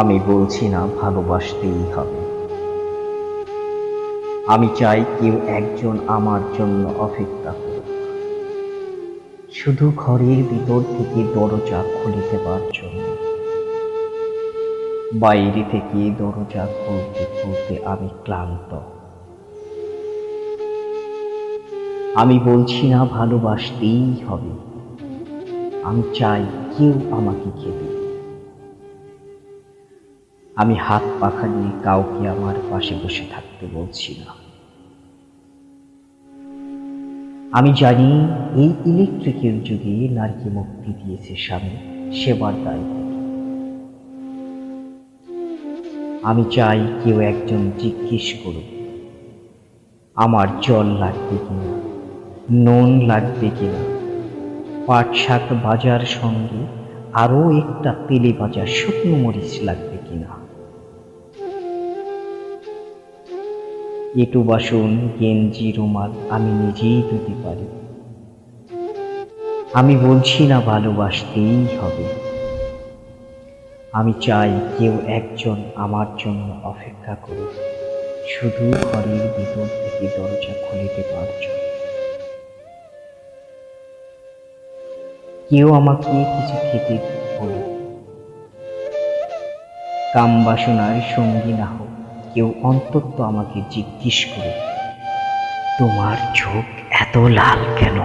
আমি বলছি না ভালোবাসতেই হবে। আমি চাই কেউ একজন আমার জন্য অপেক্ষা করুক, শুধু ঘরের ভিতর থেকে দরজা খুলে দেবার জন্য। বাইরে থেকে দরজা খুলতে খুলতে আমি ক্লান্ত। আমি বলছি না ভালোবাসতেই হবে। আমি চাই কেউ আমাকে খেতে। আমি হাত পাখা দিয়ে কাউকে আমার পাশে বসে থাকতে বলছি না। আমি জানি এই ইলেকট্রিকের যুগে নারীকে মুক্তি দিয়েছে স্বামী সেবার দায়িত্ব। আমি চাই কেউ একজন জিজ্ঞেস করুক, আমার জল লাগবে কিনা, নুন লাগবে কিনা, পাট শাক ভাজার সঙ্গে আরো একটা তেলে ভাজা শুকনো মরিচ লাগবে কিনা। এঁটো বাসন গেঞ্জি রুমাল আমি নিজেই ধুতে পারি। আমি বলছি না ভালোবাসতেই হবে। আমি চাই কেউ একজন আমার জন্য অপেক্ষা করুক, শুধু ঘরের ভিতর থেকে দরজা খুলে দেবার জন্য। কেউ আমাকে কিছু খেতে বলুক, কাম বাসনার সঙ্গী না হোক, কেউ অন্তত আমাকে জিজ্ঞেস করুক, তোমার চোখ এত লাল কেন?